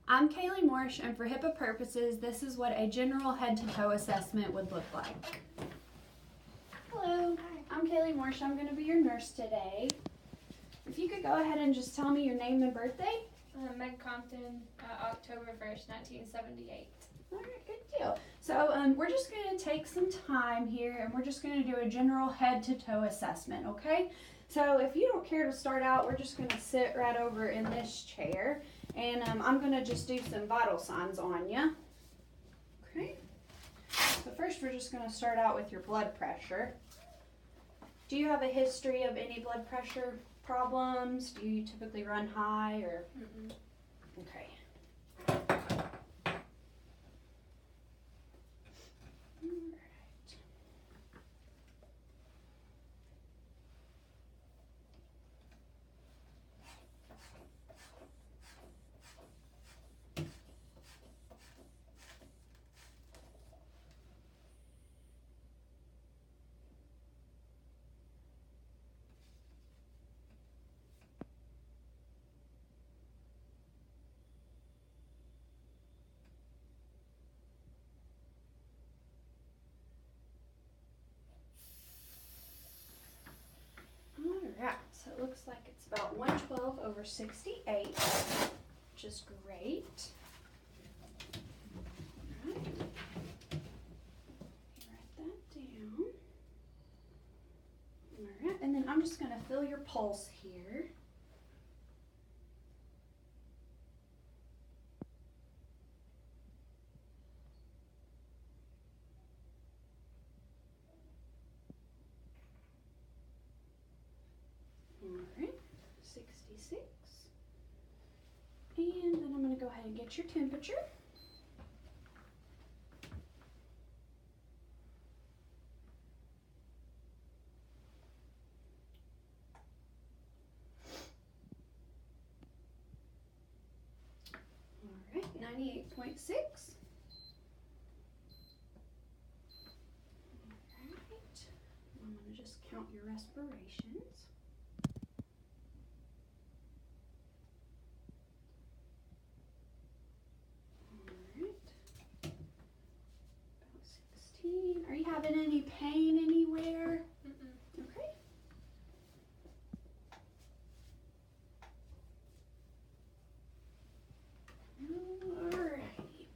I'm Kaylee Morsh, and for HIPAA purposes, this is what a general head-to-toe assessment would look like. Hello, I'm Kaylee Morsh. I'm going to be your nurse today. If you could go ahead and just tell me your name and birthday. Meg Compton, October 1st, 1978. All right, good deal. So we're just going to take some time here, and we're just going to do a general head-to-toe assessment, okay? So if you don't care to start out, we're just going to sit right over in this chair, and I'm going to just do some vital signs on you. Okay. So first, we're just going to start out with your blood pressure. Do you have a history of any blood pressure problems? Do you typically run high or? Mm-mm. Okay. Alright, so it looks like it's about 112/68, which is great. Alright, write that down. Alright, and then I'm just going to feel your pulse here. Alright, 66. And then I'm going to go ahead and get your temperature. Alright, 98.6. Alright, I'm going to just count your respirations. Are you having any pain anywhere? Mm-mm. Okay. Alrighty.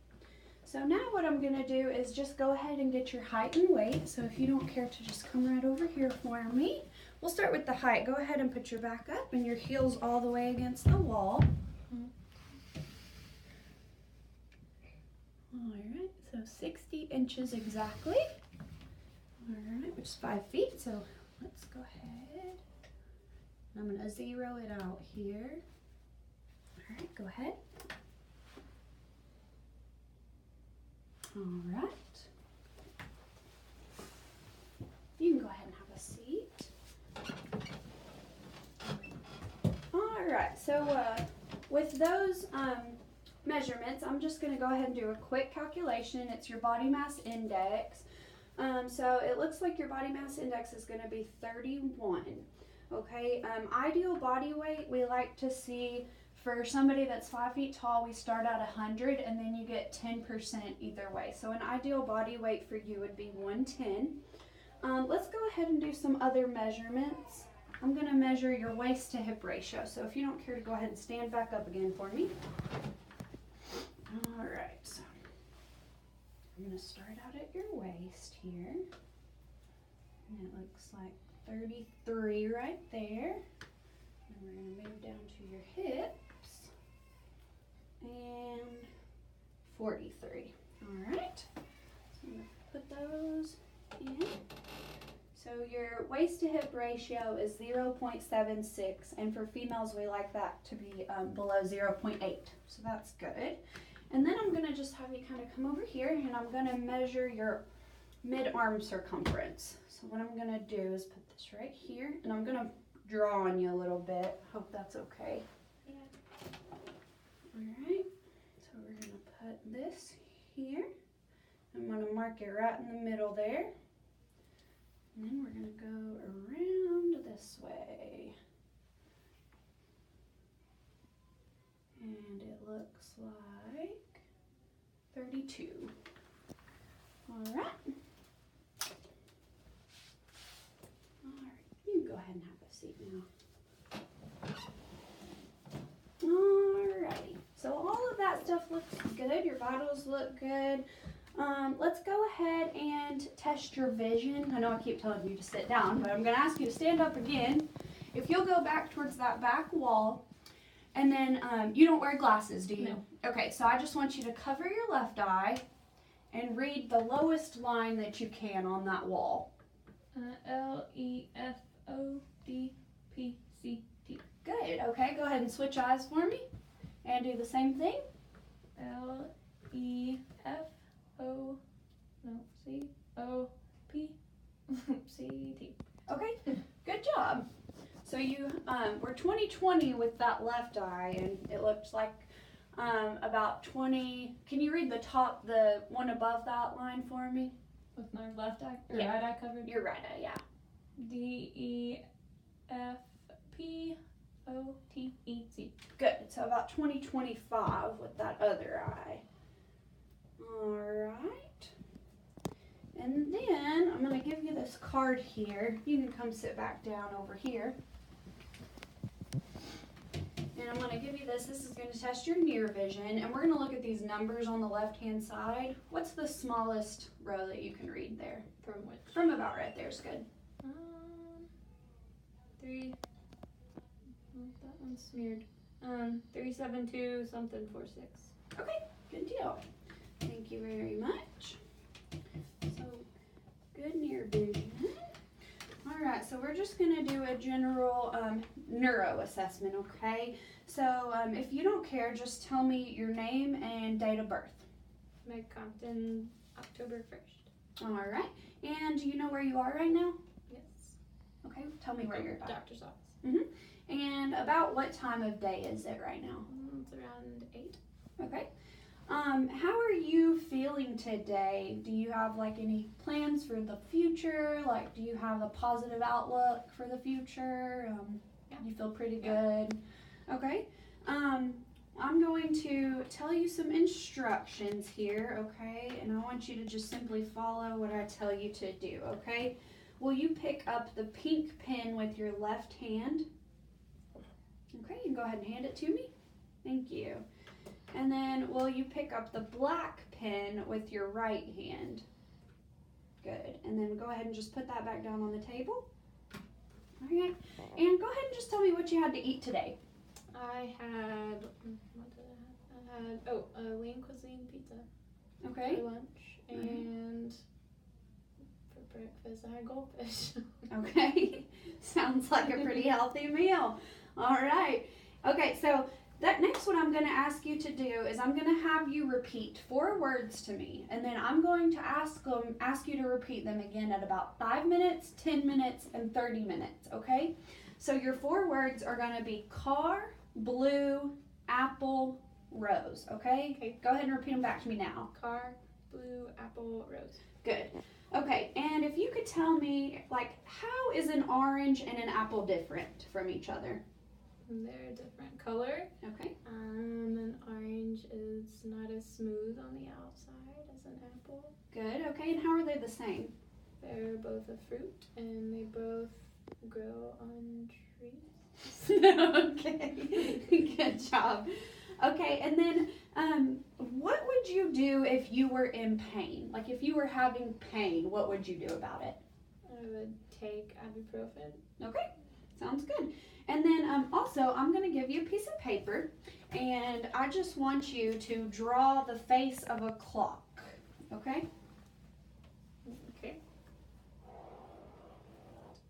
So now what I'm going to do is just go ahead and get your height and weight. So if you don't care to just come right over here for me. We'll start with the height. Go ahead and put your back up and your heels all the way against the wall. Alright, so 60 inches exactly. Alright, which is 5 feet, so let's go ahead. I'm going to zero it out here. Alright, go ahead. Alright. You can go ahead and have a seat. Alright, so with those measurements, I'm just going to go ahead and do a quick calculation. It's your body mass index. So it looks like your body mass index is going to be 31. Okay, ideal body weight, we like to see for somebody that's 5 feet tall, we start at 100 and then you get 10% either way. So an ideal body weight for you would be 110. Let's go ahead and do some other measurements. I'm going to measure your waist to hip ratio. So if you don't care to go ahead and stand back up again for me. Alright, so I'm going to start out at your waist here. And it looks like 33 right there. And we're going to move down to your hips. And 43. Alright, so I'm going to put those in. So your waist to hip ratio is 0.76, and for females we like that to be below 0.8, so that's good. And then I'm going to just have you kind of come over here and I'm going to measure your mid-arm circumference. So what I'm going to do is put this right here and I'm going to draw on you a little bit. Hope that's okay. Yeah. Alright, so we're going to put this here. I'm going to mark it right in the middle there. And then we're going to go around this way. And it looks like 32. All right. All right, you can go ahead and have a seat now. Alrighty, so all of that stuff looks good. Your vitals look good. Let's go ahead and test your vision. I know I keep telling you to sit down, but I'm going to ask you to stand up again. If you'll go back towards that back wall, and then you don't wear glasses, do you? No. Okay, so I just want you to cover your left eye and read the lowest line that you can on that wall. LEFODPCT. Good, okay, go ahead and switch eyes for me and do the same thing. COPCT. Okay, good job. So you were 20/20 with that left eye, and it looks like about 20. Can you read the one above that line for me? With my left eye or Yeah. right eye covered. Your right eye, yeah. DEFPOTEC. Good. So about 20/25 with that other eye. All right. And then I'm going to give you this card here. You can come sit back down over here. And I'm going to give you this. This is going to test your near vision. And we're going to look at these numbers on the left-hand side. What's the smallest row that you can read there? From which? From about right there is good. 3. That one's smeared. 372 something 46. Okay, good deal. Thank you very much. So, good near vision. All right, so we're just going to do a general neuro assessment, okay? So, if you don't care, just tell me your name and date of birth. Meg Compton, October 1st. All right, and do you know where you are right now? Yes. Okay, tell me where you're at. Doctor's office. And about what time of day is it right now? It's around 8. Okay. How are you feeling today? Do you have like any plans for the future? Like, do you have a positive outlook for the future? Yeah. You feel pretty Yeah. good? Okay. I'm going to tell you some instructions here, okay? And I want you to just simply follow what I tell you to do, okay? Will you pick up the pink pen with your left hand? Okay, you can go ahead and hand it to me. Thank you. And then will you pick up the black pen with your right hand? Good. And then go ahead and just put that back down on the table. All right. And go ahead and just tell me what you had to eat today. I had, what did I have? I had, Lean Cuisine pizza Okay. for lunch. And for breakfast, I had goldfish. Okay. Sounds like a pretty healthy meal. All right. Okay, so that next what I'm going to ask you to do is I'm going to have you repeat 4 words to me, and then I'm going to ask you to repeat them again at about 5 minutes, 10 minutes, and 30 minutes, okay? So your 4 words are going to be car, blue, apple, rose, okay? Okay. Go ahead and repeat them back to me now. Car, blue, apple, rose. Good. Okay, and if you could tell me, like, how is an orange and an apple different from each other? They're a different color. Okay. An orange is not as smooth on the outside as an apple. Good, okay, and how are they the same? They're both a fruit and they both grow on trees. Okay, good job. Okay, and then what would you do if you were in pain? Like if you were having pain, what would you do about it? I would take ibuprofen. Okay, sounds good. And then also, I'm going to give you a piece of paper, and I just want you to draw the face of a clock, okay? Okay.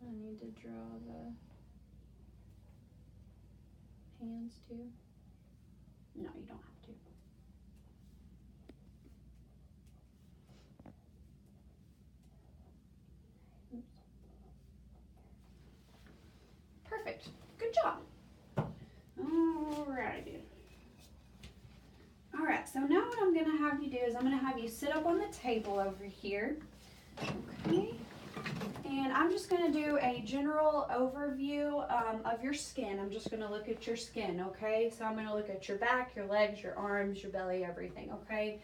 I need to draw the hands too. No, you don't have to. Perfect. Good job. Alrighty. Alright, so now what I'm going to have you do is I'm going to have you sit up on the table over here. Okay. And I'm just going to do a general overview of your skin. I'm just going to look at your skin, okay? So I'm going to look at your back, your legs, your arms, your belly, everything, okay?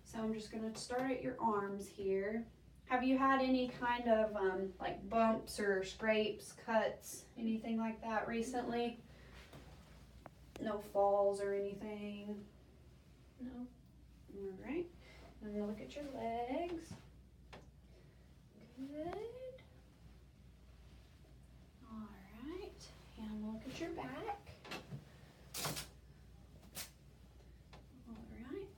So I'm just gonna start at your arms here. Have you had any kind of like bumps or scrapes, cuts, anything like that recently? No falls or anything? No. All right. I'm gonna look at your legs. Good. All right. And I'm gonna look at your back. All right.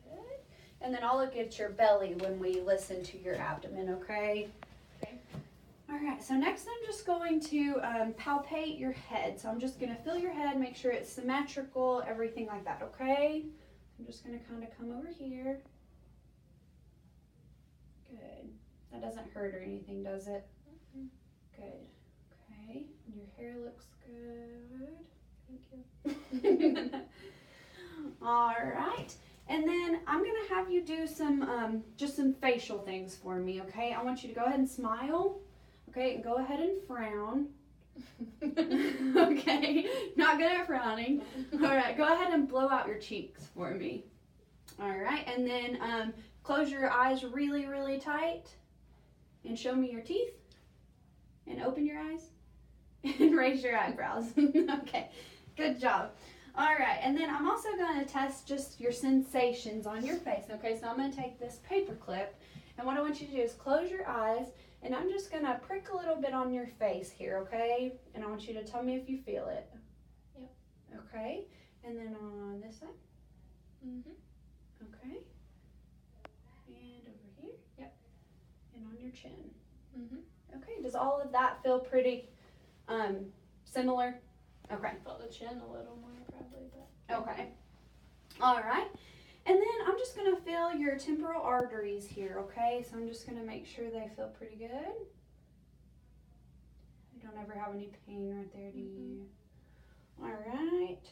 Good. And then I'll look at your belly when we listen to your abdomen, okay? Okay. All right, so next I'm just going to palpate your head. So I'm just gonna feel your head, make sure it's symmetrical, everything like that, okay? I'm just gonna kind of come over here. Good. That doesn't hurt or anything, does it? Mm-mm. Good. Okay. And your hair looks good. Thank you. All right. And then I'm gonna have you do some just some facial things for me, okay? I want you to go ahead and smile, okay, and go ahead and frown. Okay, not good at frowning. All right, go ahead and blow out your cheeks for me. All right, and then close your eyes really, really tight and show me your teeth and open your eyes and raise your eyebrows. Okay, good job. All right, and then I'm also going to test just your sensations on your face. Okay, so I'm going to take this paper clip, and what I want you to do is close your eyes, and I'm just going to prick a little bit on your face here, okay? And I want you to tell me if you feel it. Yep. Okay, and then on this side. Mhm. Okay. And over here. Yep. And on your chin. Mhm. Okay, does all of that feel pretty similar? Okay. Felt the chin a little more probably, but. Okay. All right. And then I'm just going to feel your temporal arteries here, okay? So I'm just going to make sure they feel pretty good. You don't ever have any pain right there, do you? All right.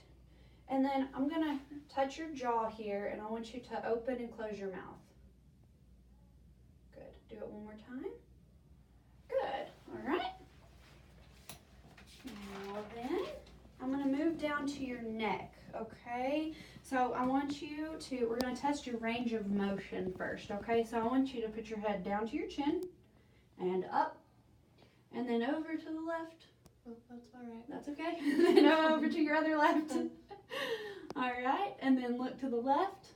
And then I'm going to touch your jaw here, and I want you to open and close your mouth. Good. Do it one more time. Good. All right. Now then, I'm going to move down to your neck, okay? So I want you to, we're going to test your range of motion first, okay? So I want you to put your head down to your chin and up and then over to the left. Oh, that's all right. That's okay. And then over to your other left. All right, and then look to the left.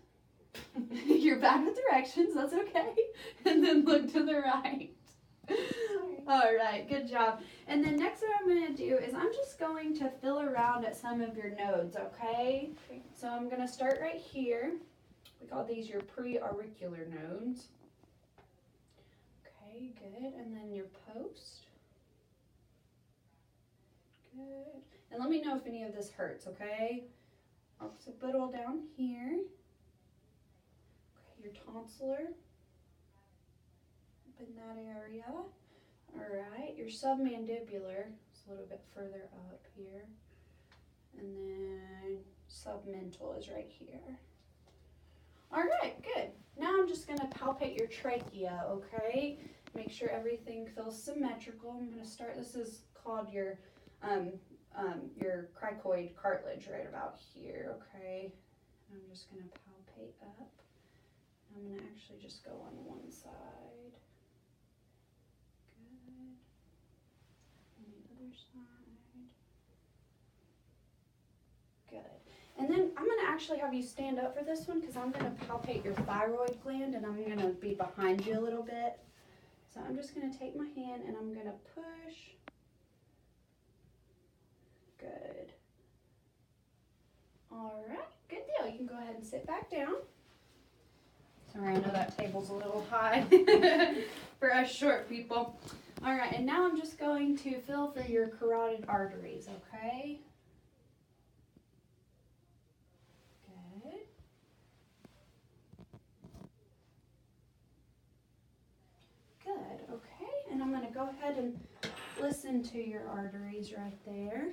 You're back with directions, that's okay. And then look to the right. All right, good job. And then next what I'm going to do is I'm just going to feel around at some of your nodes, okay? So I'm going to start right here. We call these your preauricular nodes. Okay, good. And then your post. Good. And let me know if any of this hurts, okay? Occipital down here. Okay, your tonsillar. Up in that area. Alright, your submandibular is a little bit further up here. And then submental is right here. Alright, good. Now I'm just going to palpate your trachea, okay? Make sure everything feels symmetrical. I'm going to start, this is called your cricoid cartilage right about here, okay? I'm just going to palpate up. I'm going to actually just go on one side. On the other side. Good. And then I'm going to actually have you stand up for this one because I'm going to palpate your thyroid gland and I'm going to be behind you a little bit. So I'm just going to take my hand and I'm going to push. Good. All right, good deal. You can go ahead and sit back down. Sorry, I know that table's a little high for us short people. All right, and now I'm just going to feel for your carotid arteries, okay? Good. Good, okay. And I'm going to go ahead and listen to your arteries right there.